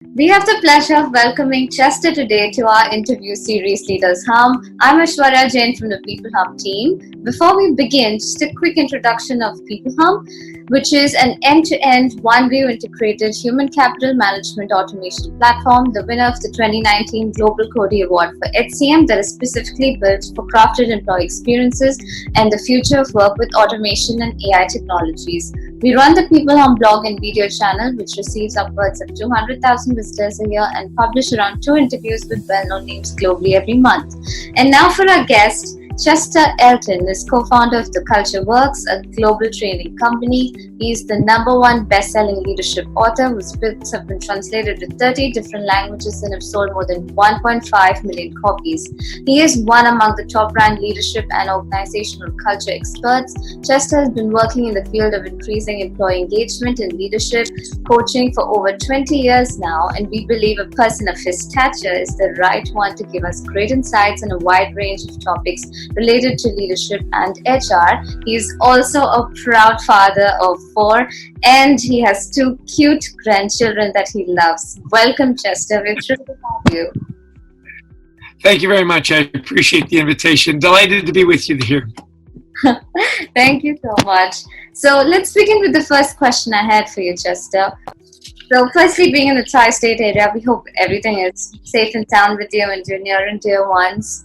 We have the pleasure of welcoming Chester today to our interview series Leaders Hum. I'm Aishwarya Jain from the peopleHum team. Before we begin, just a quick introduction of peopleHum, which is an end-to-end, one-view integrated human capital management automation platform, the winner of the 2019 Global Cody Award for HCM that is specifically built for crafted employee experiences and the future of work with automation and AI technologies. We run the peopleHum blog and video channel, which receives upwards of 200,000 visitors a year and publish around 2 interviews with well-known names globally every month. And now for our guest, Chestor Elton is co-founder of The Culture Works, a global training company. He is the #1 best-selling leadership author whose books have been translated to 30 different languages and have sold more than 1.5 million copies. He is one among the top-ranked leadership and organizational culture experts. Chestor has been working in the field of increasing employee engagement and leadership coaching for over 20 years now, and we believe a person of his stature is the right one to give us great insights on a wide range of topics related to leadership and HR. He is also a proud father of 4 and he has 2 cute grandchildren that he loves. Welcome, Chester. We're thrilled to have you. Thank you very much. I appreciate the invitation. Delighted to be with you here. Thank you so much. So let's begin with the first question I had for you, Chester. So firstly, being in the tri-state area, we hope everything is safe and sound with you and your near and dear ones.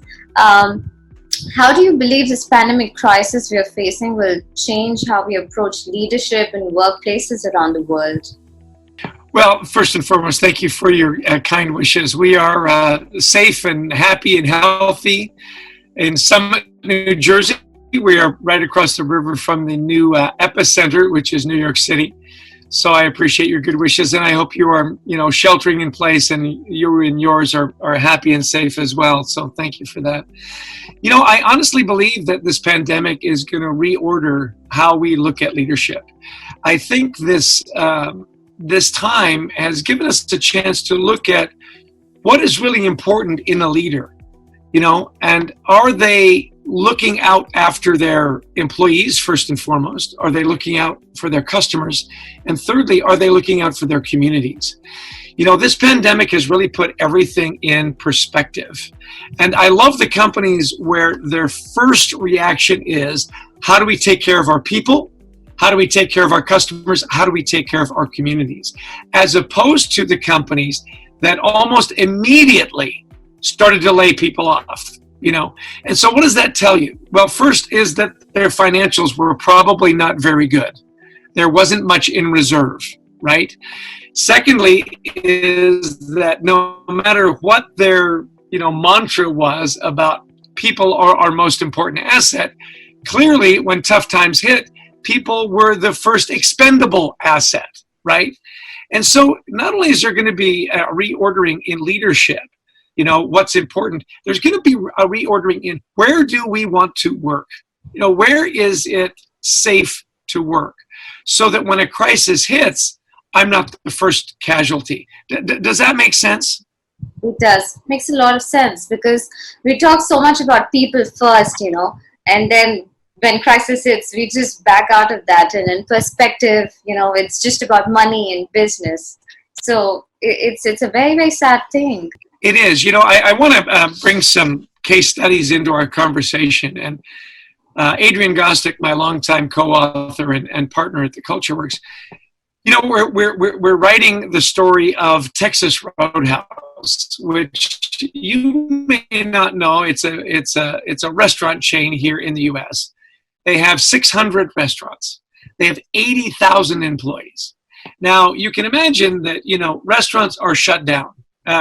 How do you believe this pandemic crisis we are facing will change how we approach leadership in workplaces around the world? Well, first and foremost, thank you for your kind wishes. We are safe and happy and healthy in Summit, New Jersey. We are right across the river from the new epicenter, which is New York City. So I appreciate your good wishes, and I hope you are, sheltering in place, and you and yours are happy and safe as well. So thank you for that. I honestly believe that this pandemic is going to reorder how we look at leadership. I think this time has given us a chance to look at what is really important in a leader, and are they looking out after their employees first and foremost? Are they looking out for their customers? And thirdly, are they looking out for their communities? This pandemic has really put everything in perspective. And I love the companies where their first reaction is, how do we take care of our people? How do we take care of our customers? How do we take care of our communities? As opposed to the companies that almost immediately started to lay people off. And so what does that tell you? Well, first is that their financials were probably not very good. There wasn't much in reserve, right? Secondly is that no matter what their, mantra was about people are our most important asset, clearly when tough times hit, people were the first expendable asset, right? And so not only is there going to be a reordering in leadership, what's important, there's going to be a reordering in where do we want to work? Where is it safe to work? So that when a crisis hits, I'm not the first casualty. Does that make sense? It does. Makes a lot of sense because we talk so much about people first, and then when crisis hits, we just back out of that. And in perspective, it's just about money and business. So it's a very, very sad thing. It is. I want to bring some case studies into our conversation. And Adrian Gostick, my longtime co-author and partner at the Culture Works, we're writing the story of Texas Roadhouse, which you may not know. It's a restaurant chain here in the U.S. They have 600 restaurants. They have 80,000 employees. Now you can imagine that restaurants are shut down.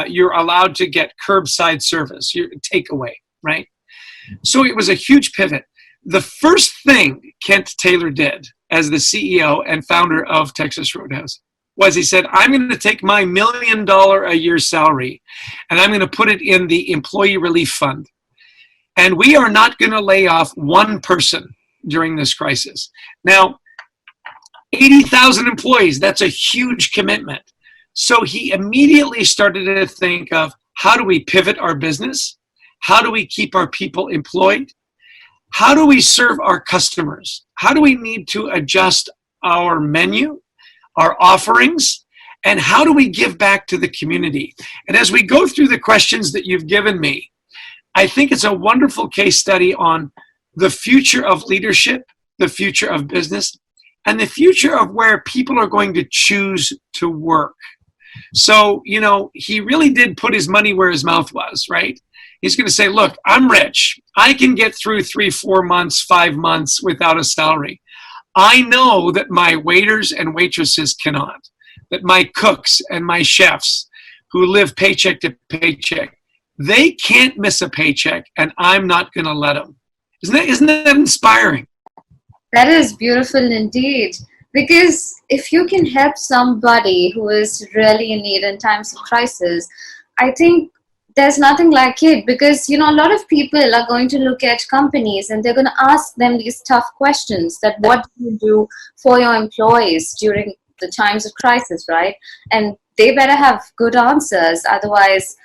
You're allowed to get curbside service, your takeaway, right? So it was a huge pivot. The first thing Kent Taylor did as the CEO and founder of Texas Roadhouse was he said, I'm going to take my $1 million a year salary and I'm going to put it in the employee relief fund. And we are not going to lay off one person during this crisis. Now, 80,000 employees, that's a huge commitment. So he immediately started to think of how do we pivot our business? How do we keep our people employed? How do we serve our customers? How do we need to adjust our menu, our offerings? And how do we give back to the community? And as we go through the questions that you've given me, I think it's a wonderful case study on the future of leadership, the future of business, and the future of where people are going to choose to work. So, he really did put his money where his mouth was, right? He's going to say, look, I'm rich. I can get through 3, 4 months, 5 months without a salary. I know that my waiters and waitresses cannot, that my cooks and my chefs who live paycheck to paycheck, they can't miss a paycheck, and I'm not going to let them. Isn't that inspiring? That is beautiful indeed. Because if you can help somebody who is really in need in times of crisis, I think there's nothing like it. Because, a lot of people are going to look at companies and they're going to ask them these tough questions that what do you do for your employees during the times of crisis, right? And they better have good answers. Otherwise,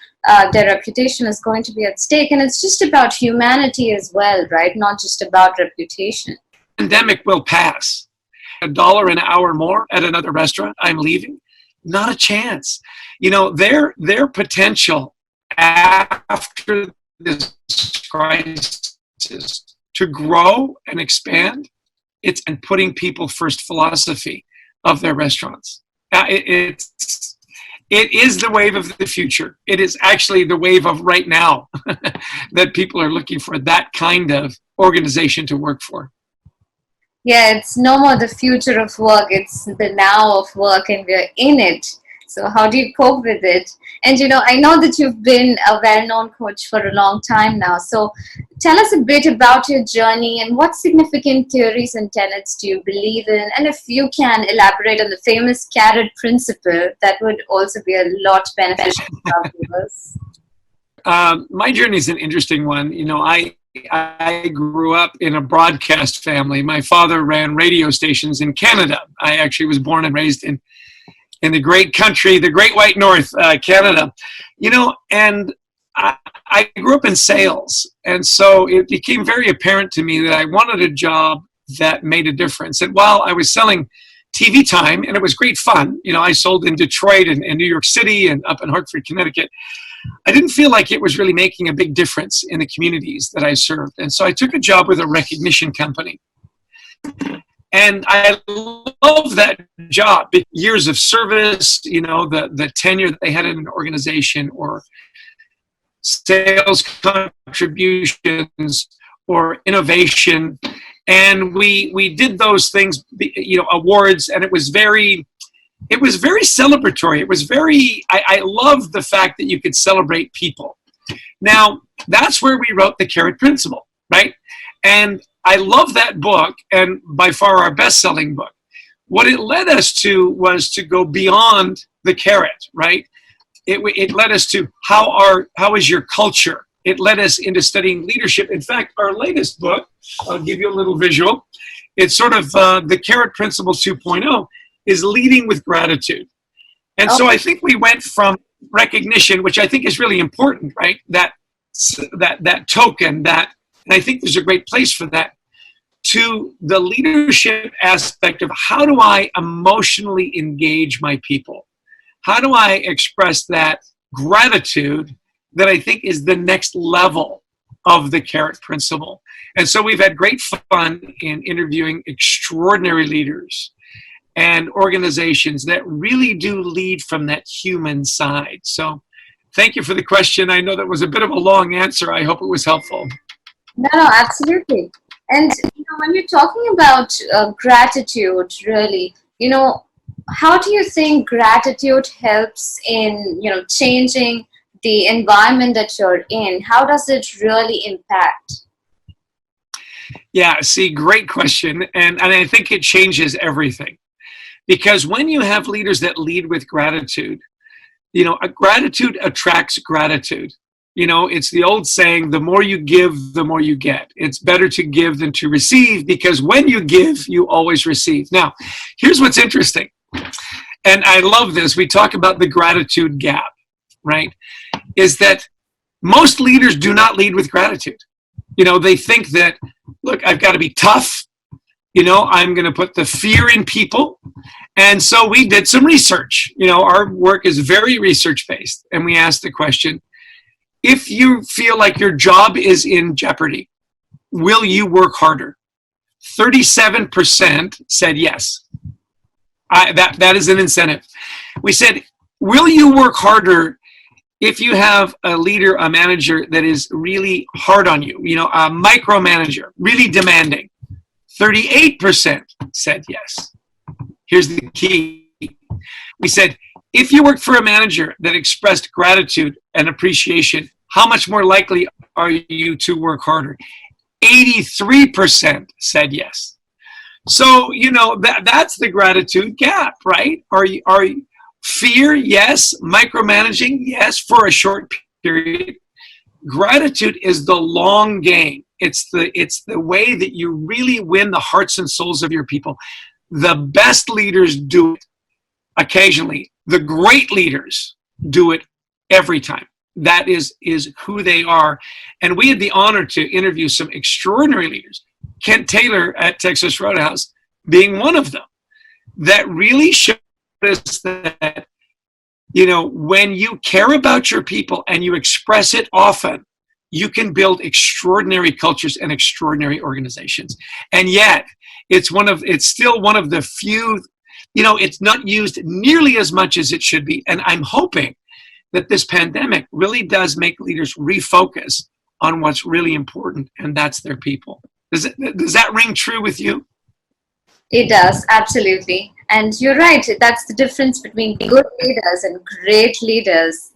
their reputation is going to be at stake. And it's just about humanity as well, right? Not just about reputation. Pandemic will pass. $1 an hour more at another restaurant, I'm leaving. Not a chance. Their potential after this crisis to grow and expand, it's in putting people first philosophy of their restaurants. It is the wave of the future. It is actually the wave of right now that people are looking for that kind of organization to work for. Yeah, it's no more the future of work, it's the now of work, and we're in it. So how do you cope with it? And I know that you've been a well-known coach for a long time now. So tell us a bit about your journey and what significant theories and tenets do you believe in? And if you can elaborate on the famous carrot principle, that would also be a lot beneficial to our viewers. My journey is an interesting one. I grew up in a broadcast family. My father ran radio stations in Canada. I actually was born and raised in the great country, the great white north, Canada. And I grew up in sales. And so it became very apparent to me that I wanted a job that made a difference. And while I was selling TV time, and it was great fun, I sold in Detroit and New York City and up in Hartford, Connecticut, I didn't feel like it was really making a big difference in the communities that I served. And so I took a job with a recognition company. And I love that job. Years of service, the tenure that they had in an organization, or sales contributions, or innovation. And we did those things, awards, and it was very celebratory. It was I loved the fact that you could celebrate people. Now, that's where we wrote the Carrot Principle, right? And I love that book, and by far our best-selling book. What it led us to was to go beyond the carrot, right? It led us to how is your culture? It led us into studying leadership. In fact, our latest book, I'll give you a little visual. It's sort of the Carrot Principle 2.0 is leading with gratitude. And so I think we went from recognition, which I think is really important, right? That token, and I think there's a great place for that, to the leadership aspect of how do I emotionally engage my people? How do I express that gratitude that I think is the next level of the Carrot Principle? And so we've had great fun in interviewing extraordinary leaders and organizations that really do lead from that human side. So thank you for the question. I know that was a bit of a long answer. I hope it was helpful. No, absolutely. And when you're talking about gratitude, really, how do you think gratitude helps in, changing the environment that you're in? How does it really impact? Yeah, see, great question. And I think it changes everything. Because when you have leaders that lead with gratitude, gratitude attracts gratitude. It's the old saying, the more you give, the more you get. It's better to give than to receive, because when you give, you always receive. Now, here's what's interesting. And I love this. We talk about the gratitude gap, right? Is that most leaders do not lead with gratitude. They think that, look, I've got to be tough. I'm going to put the fear in people. And so we did some research. Our work is very research based. And we asked the question, if you feel like your job is in jeopardy, will you work harder? 37% said yes. That is an incentive. We said, will you work harder if you have a leader, a manager that is really hard on you, a micromanager, really demanding? 38% said yes. Here's the key. We said, if you worked for a manager that expressed gratitude and appreciation, how much more likely are you to work harder? 83% said yes. So, that's the gratitude gap, right? Are you fear? Yes. Micromanaging? Yes, for a short period. Gratitude is the long game. It's the way that you really win the hearts and souls of your people. The best leaders do it occasionally. The great leaders do it every time. That is who they are. And we had the honor to interview some extraordinary leaders. Kent Taylor at Texas Roadhouse being one of them, that really showed us that, when you care about your people and you express it often, you can build extraordinary cultures and extraordinary organizations. And yet, it's still one of the few, it's not used nearly as much as it should be. And I'm hoping that this pandemic really does make leaders refocus on what's really important, and that's their people. Does that ring true with you? It does, absolutely. And you're right, that's the difference between good leaders and great leaders.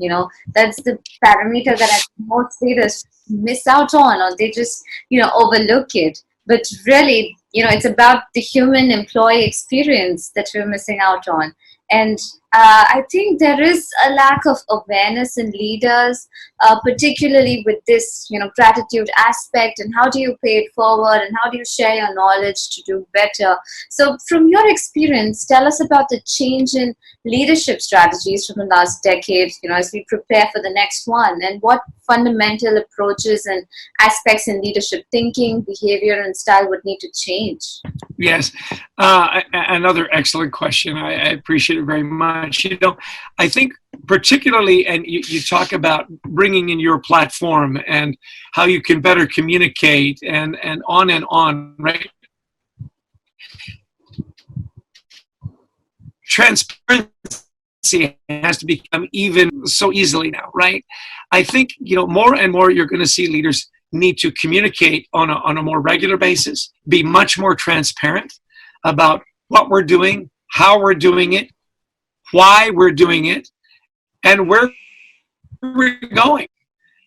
That's the parameter that I think most leaders miss out on, or they just, overlook it. But really, it's about the human employee experience that we're missing out on. And I think there is a lack of awareness in leaders, particularly with this, gratitude aspect, and how do you pay it forward, and how do you share your knowledge to do better. So from your experience, tell us about the change in leadership strategies from the last decade, as we prepare for the next one, and what fundamental approaches and aspects in leadership thinking, behavior, and style would need to change. Yes. Another excellent question. I appreciate it very much. I think particularly, and you talk about bringing in your platform and how you can better communicate and on, right? Transparency has to become even so easily now, right? I think, more and more you're going to see leaders need to communicate on a more regular basis, be much more transparent about what we're doing, how we're doing it, why we're doing it, and where we're going.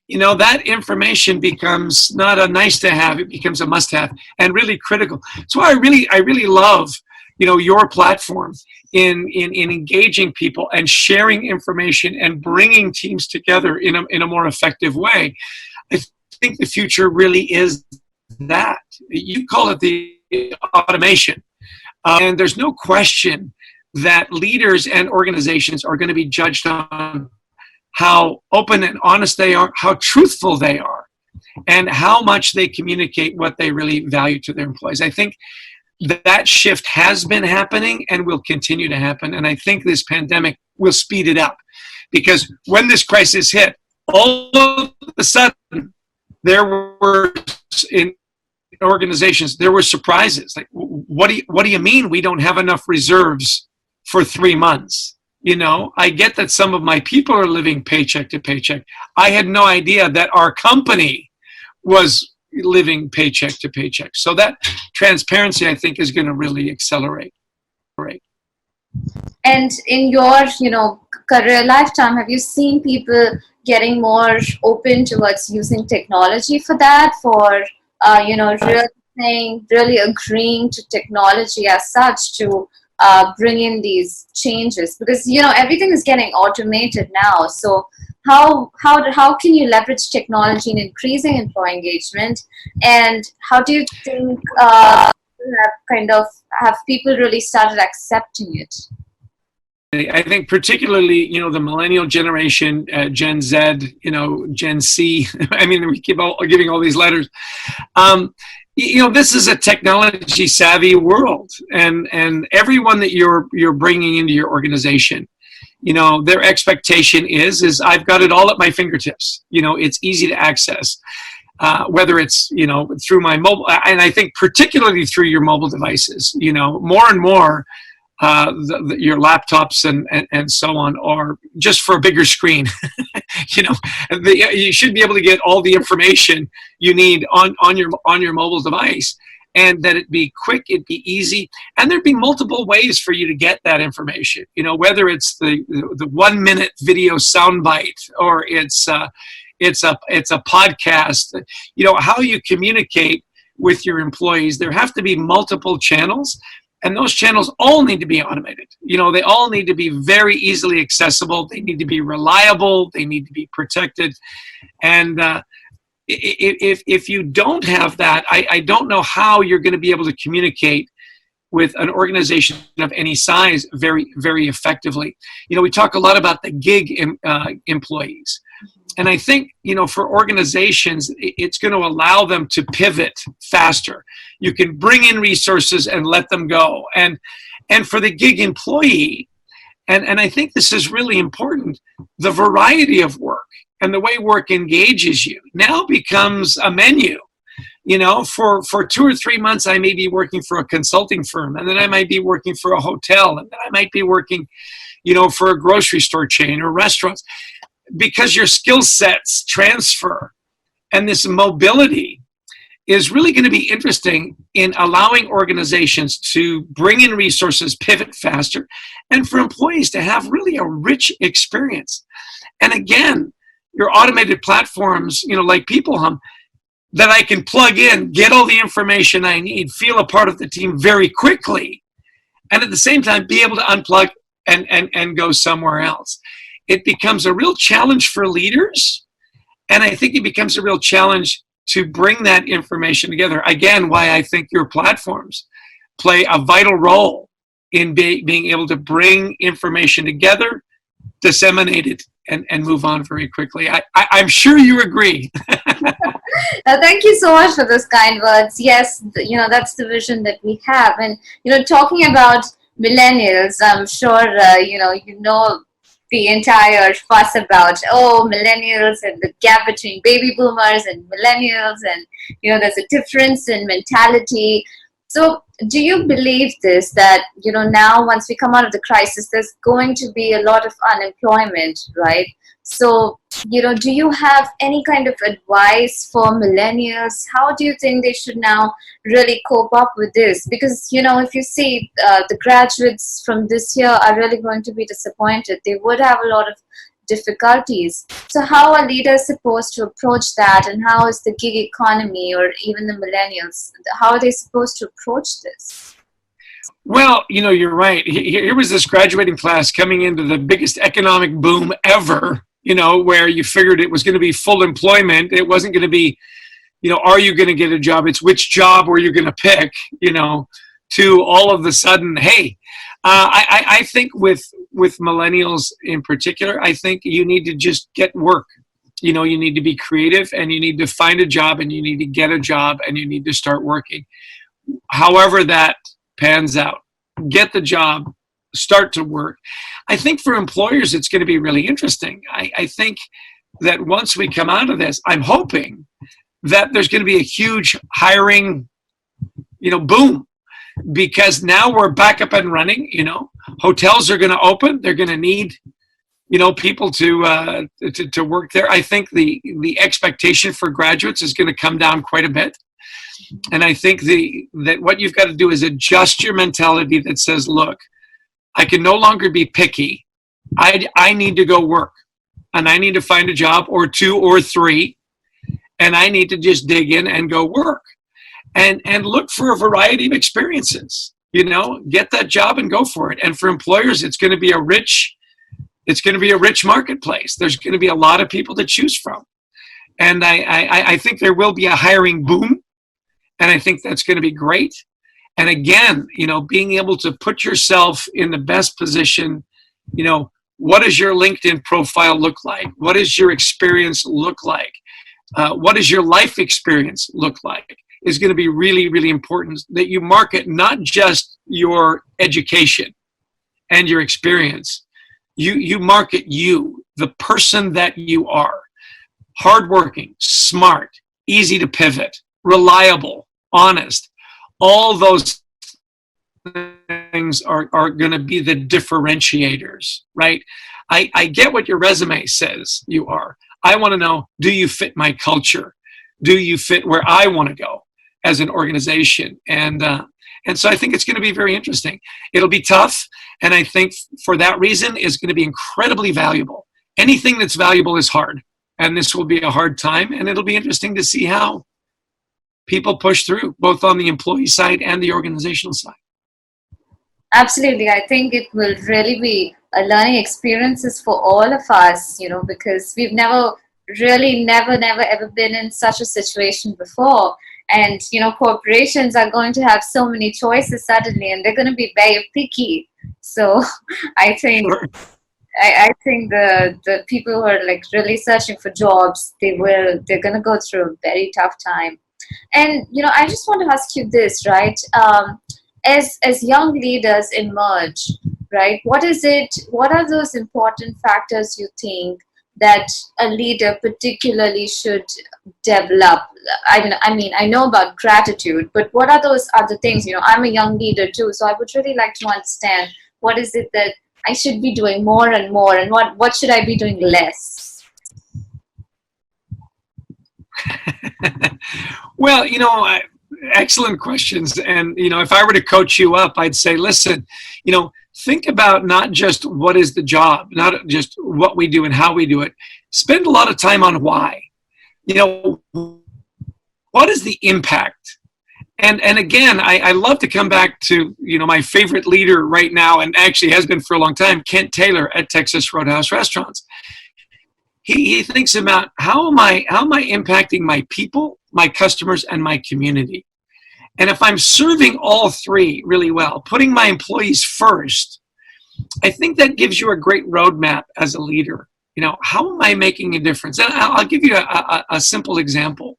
That information becomes not a nice to have, it becomes a must have, and really critical. So I really love, your platform in engaging people and sharing information and bringing teams together in a more effective way. I think the future really is that. You call it the automation. And there's no question that leaders and organizations are going to be judged on how open and honest they are, how truthful they are, and how much they communicate what they really value to their employees. I think that shift has been happening and will continue to happen. And I think this pandemic will speed it up, because when this crisis hit, all of a sudden, there were in organizations, there were surprises. Like, what do you mean we don't have enough reserves for 3 months? I get that some of my people are living paycheck to paycheck. I had no idea that our company was living paycheck to paycheck. So that transparency, I think, is going to really accelerate. And in your, career lifetime, have you seen people getting more open towards using technology for that, for, really agreeing to technology as such to bring in these changes? Because, everything is getting automated now. So how can you leverage technology in increasing employee engagement? And how do you think have people really started accepting it? I think particularly, the millennial generation, Gen Z, Gen C, I mean, we keep giving all these letters. This is a technology savvy world, and everyone that you're bringing into your organization, their expectation is I've got it all at my fingertips. It's easy to access, whether it's through my mobile, and I think particularly through your mobile devices. More and more, your laptops and so on, or just for a bigger screen. You should be able to get all the information you need on your mobile device, and that it be quick, it'd be easy, and there'd be multiple ways for you to get that information. Whether it's the 1 minute video soundbite, or it's a podcast. How you communicate with your employees. There have to be multiple channels. And those channels all need to be automated. They all need to be very easily accessible. They need to be reliable. They need to be protected. And if you don't have that, I don't know how you're going to be able to communicate with an organization of any size very, very effectively. We talk a lot about the gig employees. And I think, for organizations, it's going to allow them to pivot faster. You can bring in resources and let them go. And for the gig employee, and I think this is really important, the variety of work and the way work engages you now becomes a menu. For 2 or 3 months, I may be working for a consulting firm, and then I might be working for a hotel, and then I might be working, for a grocery store chain or restaurants. Because your skill sets transfer, and this mobility is really going to be interesting in allowing organizations to bring in resources, pivot faster, and for employees to have really a rich experience. And again, your automated platforms, like peopleHum, that I can plug in, get all the information I need, feel a part of the team very quickly, and at the same time be able to unplug and go somewhere else. It becomes a real challenge for leaders, and I think it becomes a real challenge to bring that information together. Again, why I think your platforms play a vital role in being able to bring information together, disseminate it, and move on very quickly. I'm sure you agree. Thank you so much for those kind words. Yes, that's the vision that we have. And, talking about millennials, I'm sure, the entire fuss about millennials and the gap between baby boomers and millennials, and there's a difference in mentality. So do you believe this, that now once we come out of the crisis, there's going to be a lot of unemployment, right? So do you have any kind of advice for millennials? How do you think they should now really cope up with this? Because if you see the graduates from this year are really going to be disappointed. They would have a lot of difficulties. So how are leaders supposed to approach that, and how is the gig economy, or even the millennials, how are they supposed to approach this? Well, you're right. Here was this graduating class coming into the biggest economic boom ever, where you figured it was going to be full employment. It wasn't going to be, are you going to get a job? It's which job were you going to pick, to all of the sudden, hey, I think with millennials in particular, I think you need to just get work. You need to be creative, and you need to find a job, and you need to get a job, and you need to start working. However that pans out, get the job, start to work. I think for employers, it's going to be really interesting. I think that once we come out of this, I'm hoping that there's going to be a huge hiring, boom, because now we're back up and running. Hotels are going to open. They're going to need, people to work there. I think the expectation for graduates is going to come down quite a bit. And I think that what you've got to do is adjust your mentality that says, look, I can no longer be picky. I need to go work, and I need to find a job or 2 or 3, and I need to just dig in and go work and look for a variety of experiences. Get that job and go for it. And for employers, it's going to be a rich marketplace. There's going to be a lot of people to choose from. And I think there will be a hiring boom. And I think that's going to be great. And again, being able to put yourself in the best position, what does your LinkedIn profile look like? What does your experience look like? What does your life experience look like? is going to be really, really important, that you market not just your education and your experience. You market you, the person that you are. Hardworking, smart, easy to pivot, reliable, honest. All those things are going to be the differentiators, right? I get what your resume says you are. I want to know, do you fit my culture? Do you fit where I want to go as an organization? And so I think it's going to be very interesting. It'll be tough, and I think for that reason, it's going to be incredibly valuable. Anything that's valuable is hard, and this will be a hard time, and it'll be interesting to see how people push through, both on the employee side and the organizational side. Absolutely. I think it will really be a learning experiences for all of us, because we've never ever been in such a situation before. And, corporations are going to have so many choices suddenly, and they're going to be very picky. So I think, sure. I think the people who are like really searching for jobs, they're going to go through a very tough time. And, I just want to ask you this, right? As young leaders emerge, right? What are those important factors you think that a leader particularly should develop? I mean, I know about gratitude, but what are those other things? I'm a young leader too, so I would really like to understand what is it that I should be doing more and more, and what should I be doing less? Well, excellent questions. And, if I were to coach you up, I'd say, listen, think about not just what is the job, not just what we do and how we do it. Spend a lot of time on why. What is the impact? And again, I love to come back to, my favorite leader right now, and actually has been for a long time, Kent Taylor at Texas Roadhouse Restaurants. He thinks about how am I impacting my people, my customers, and my community. And if I'm serving all three really well, putting my employees first, I think that gives you a great roadmap as a leader. How am I making a difference? And I'll give you a simple example.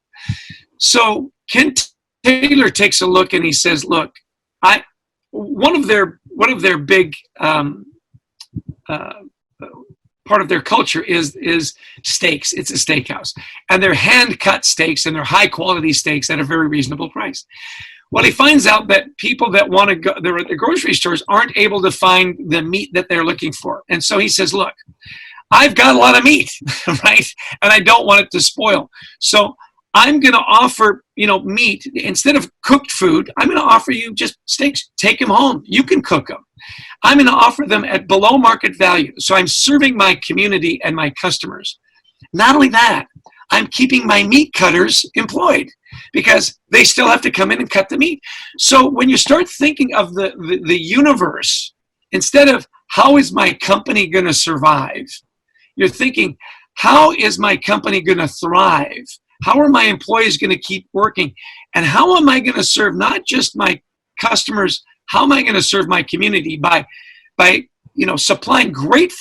So Kent Taylor takes a look and he says, look, one of their big part of their culture is steaks. It's a steakhouse. And they're hand-cut steaks, and they're high-quality steaks at a very reasonable price. Well, he finds out that people that want to go, they're at the grocery stores, aren't able to find the meat that they're looking for. And so he says, look, I've got a lot of meat, right? And I don't want it to spoil. So I'm going to offer, meat. Instead of cooked food, I'm going to offer you just steaks. Take them home. You can cook them. I'm going to offer them at below market value. So I'm serving my community and my customers. Not only that, I'm keeping my meat cutters employed because they still have to come in and cut the meat. So when you start thinking of the universe, instead of how is my company going to survive, you're thinking, how is my company going to thrive? How are my employees going to keep working? And how am I going to serve not just my customers? How am I going to serve my community by supplying great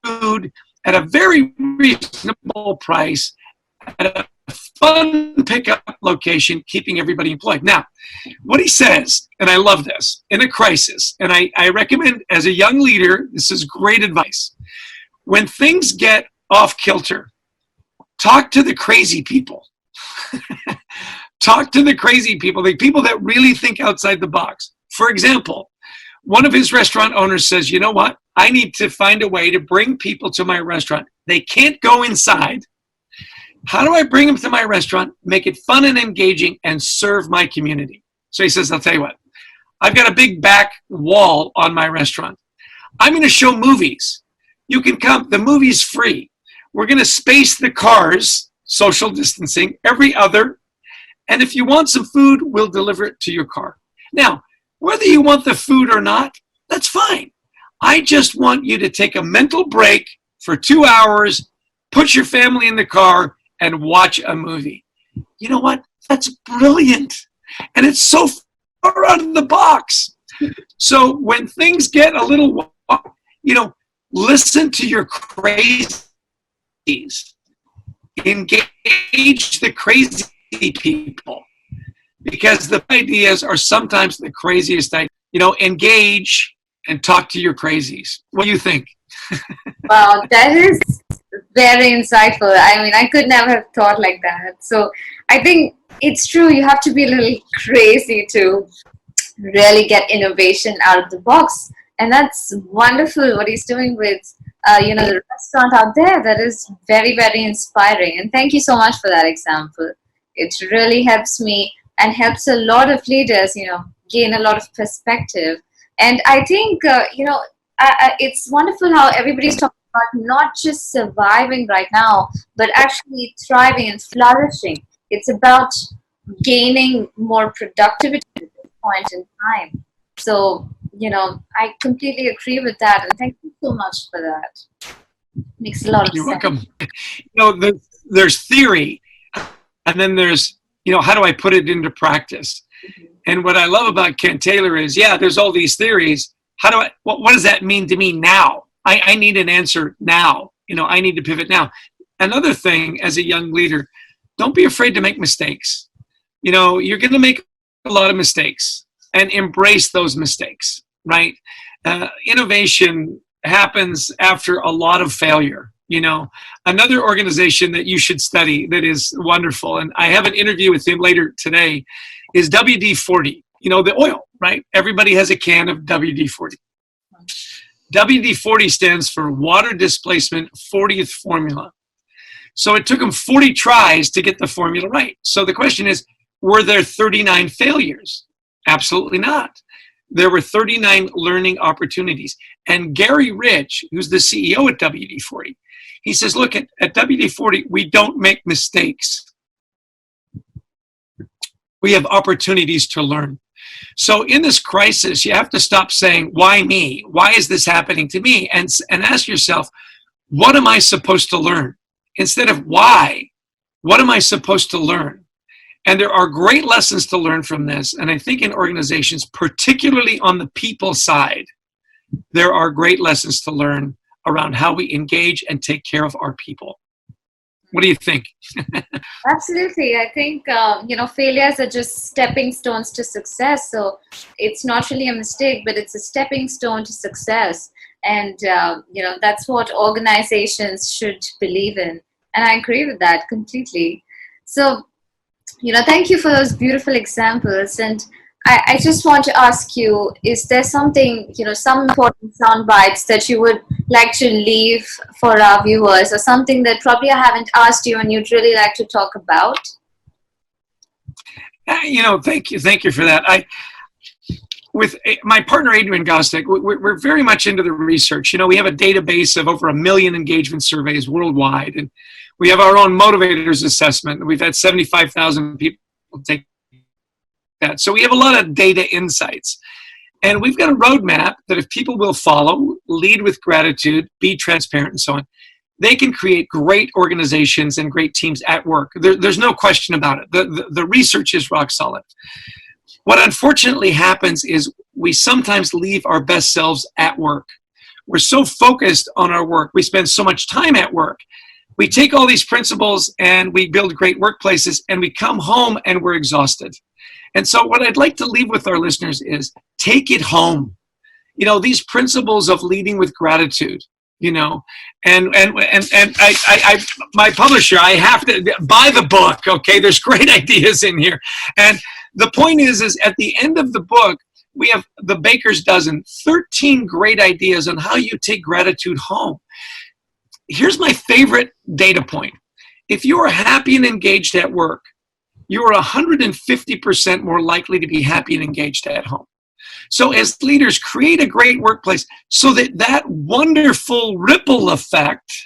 food at a very reasonable price at a fun pickup location, keeping everybody employed? Now, what he says, and I love this, in a crisis, and I recommend as a young leader, this is great advice. When things get off kilter, talk to the crazy people. Talk to the crazy people, the people that really think outside the box. For example, one of his restaurant owners says, you know what? I need to find a way to bring people to my restaurant. They can't go inside. How do I bring them to my restaurant, make it fun and engaging, and serve my community? So he says, I'll tell you what. I've got a big back wall on my restaurant. I'm going to show movies. You can come. The movie's free. We're going to space the cars, social distancing, every other. And if you want some food, we'll deliver it to your car. Now, whether you want the food or not, that's fine. I just want you to take a mental break for 2 hours, put your family in the car, and watch a movie. You know what? That's brilliant. And it's so far out of the box. So when things get a little, listen to your crazies. Engage the crazy people. because the ideas are sometimes the craziest ideas. Engage and talk to your crazies. What do you think? Wow, that is very insightful. I mean, I could never have thought like that. So I think it's true. You have to be a little crazy to really get innovation out of the box. And that's wonderful what he's doing with, the restaurant out there. That is very, very inspiring. And thank you so much for that example. It really helps me and helps a lot of leaders, gain a lot of perspective. And I think, it's wonderful how everybody's talking about not just surviving right now, but actually thriving and flourishing. It's about gaining more productivity at this point in time. So, I completely agree with that. And thank you so much for that. Makes a lot of You're sense. welcome. There's theory, and then there's, how do I put it into practice? And what I love about Ken Taylor is, there's all these theories. What does that mean to me now? I need an answer now. I need to pivot now. Another thing as a young leader, don't be afraid to make mistakes. You're going to make a lot of mistakes, and embrace those mistakes, right? Innovation happens after a lot of failure. Another organization that you should study that is wonderful, and I have an interview with him later today, is WD-40. The oil, right? Everybody has a can of WD-40. WD-40 stands for Water Displacement 40th Formula. So it took them 40 tries to get the formula right. So the question is, were there 39 failures? Absolutely not. There were 39 learning opportunities. And Gary Rich, who's the CEO at WD-40, he says, look, at WD-40, we don't make mistakes. We have opportunities to learn. So in this crisis, you have to stop saying, why me? Why is this happening to me? And ask yourself, what am I supposed to learn? Instead of why, what am I supposed to learn? And there are great lessons to learn from this. And I think in organizations, particularly on the people side, there are great lessons to learn around how we engage and take care of our people. What do you think? Absolutely. I think, failures are just stepping stones to success. So it's not really a mistake, but it's a stepping stone to success. And, that's what organizations should believe in. And I agree with that completely. So, thank you for those beautiful examples. And I just want to ask you, is there something, some important sound bites that you would like to leave for our viewers, or something that probably I haven't asked you and you'd really like to talk about? Thank you for that. With my partner, Adrian Gostick, we're very much into the research. We have a database of over 1 million engagement surveys worldwide, and we have our own motivators assessment. We've had 75,000 people take that. So we have a lot of data insights. And we've got a roadmap that if people will follow, lead with gratitude, be transparent, and so on, they can create great organizations and great teams at work. There's no question about it. The research is rock solid. What unfortunately happens is we sometimes leave our best selves at work. We're so focused on our work. We spend so much time at work. We take all these principles and we build great workplaces, and we come home and we're exhausted. And so what I'd like to leave with our listeners is take it home. These principles of leading with gratitude, and I my publisher, I have to buy the book. Okay. There's great ideas in here. And the point is at the end of the book, we have the baker's dozen, 13 great ideas on how you take gratitude home. Here's my favorite data point. If you are happy and engaged at work, you are 150% more likely to be happy and engaged at home. So as leaders, create a great workplace so that wonderful ripple effect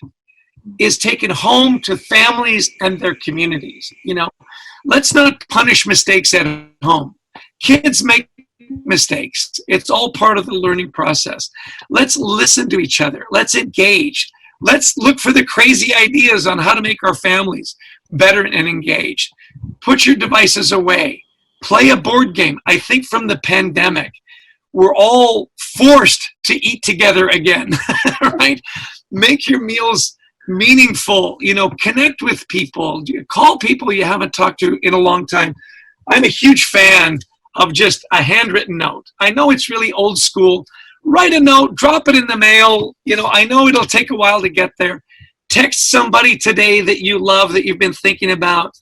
is taken home to families and their communities. Let's not punish mistakes at home. Kids make mistakes. It's all part of the learning process. Let's listen to each other. Let's engage. Let's look for the crazy ideas on how to make our families better and engaged. Put your devices away. Play a board game. I think from the pandemic, we're all forced to eat together again, right? Make your meals meaningful, connect with people, call people you haven't talked to in a long time. I'm a huge fan of just a handwritten note. I know it's really old school. Write a note, drop it in the mail. I know it'll take a while to get there. Text somebody today that you love, that you've been thinking about.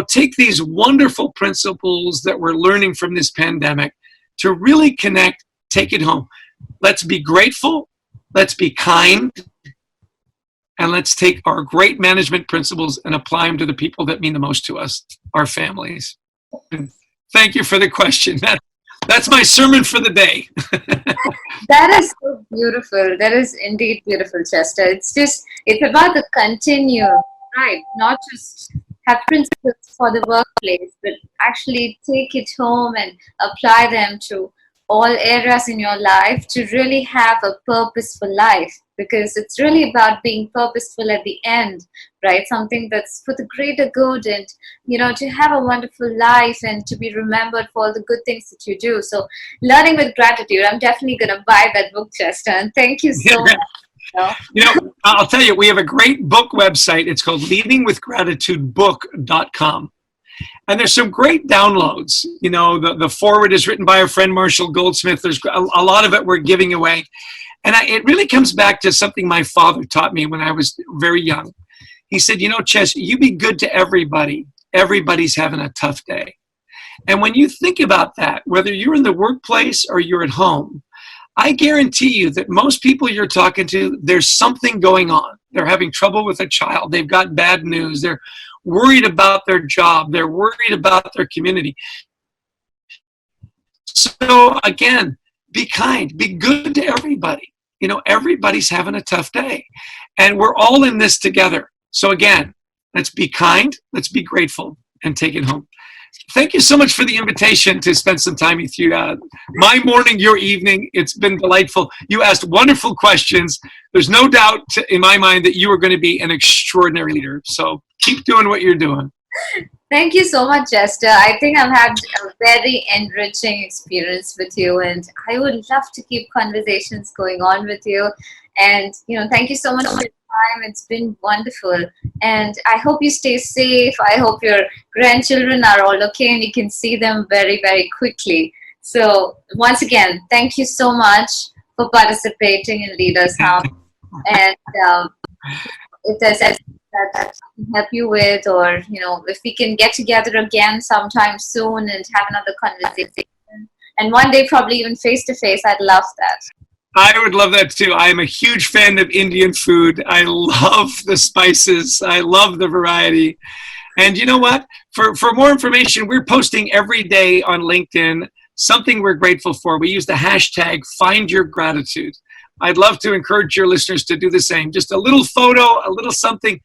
Take these wonderful principles that we're learning from this pandemic to really connect, take it home. Let's be grateful. Let's be kind. And let's take our great management principles and apply them to the people that mean the most to us, our families. And thank you for the question. That's my sermon for the day. That is so beautiful. That is indeed beautiful, Chester. It's about the continuum, right? Not just have principles for the workplace, but actually take it home and apply them to all areas in your life to really have a purposeful life, because it's really about being purposeful at the end, right? Something that's for the greater good, and to have a wonderful life and to be remembered for all the good things that you do. So Learning with Gratitude, I'm definitely going to buy that book, Chester, and thank you so much. I'll tell you, we have a great book website. It's called leadingwithgratitudebook.com. And there's some great downloads. The foreword is written by our friend Marshall Goldsmith. There's a lot of it we're giving away. And it really comes back to something my father taught me when I was very young. He said, Ches, you be good to everybody. Everybody's having a tough day. And when you think about that, whether you're in the workplace or you're at home, I guarantee you that most people you're talking to, there's something going on. They're having trouble with a child. They've got bad news. They're worried about their job. They're worried about their community. So again, be kind, be good to everybody. Everybody's having a tough day, and we're all in this together. So again, let's be kind, let's be grateful, and take it home. Thank you so much for the invitation to spend some time with you. My morning, your evening, it's been delightful. You asked wonderful questions. There's no doubt in my mind that you are going to be an extraordinary leader. So keep doing what you're doing. Thank you so much, Chester. I think I've had a very enriching experience with you, and I would love to keep conversations going on with you. And, thank you so much for your time. It's been wonderful. And I hope you stay safe. I hope your grandchildren are all okay and you can see them very, very quickly. So once again, thank you so much for participating in Leaders Hub. And if there's anything that I can help you with, or if we can get together again sometime soon and have another conversation, and one day probably even face to face, I'd love that. I would love that too. I am a huge fan of Indian food. I love the spices. I love the variety. And you know what? For more information, we're posting every day on LinkedIn something we're grateful for. We use the hashtag #FindYourGratitude. I'd love to encourage your listeners to do the same. Just a little photo, a little something.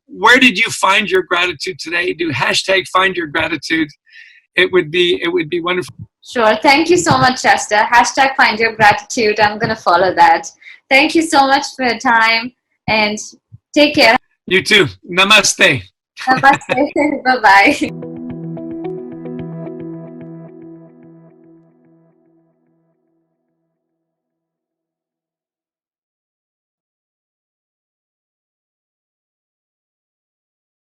Where did you find your gratitude today? Do hashtag #FindYourGratitude. It would be wonderful. Sure. Thank you so much, Chester. Hashtag #FindYourGratitude. I'm going to follow that. Thank you so much for your time, and take care. You too. Namaste. Namaste. Bye-bye.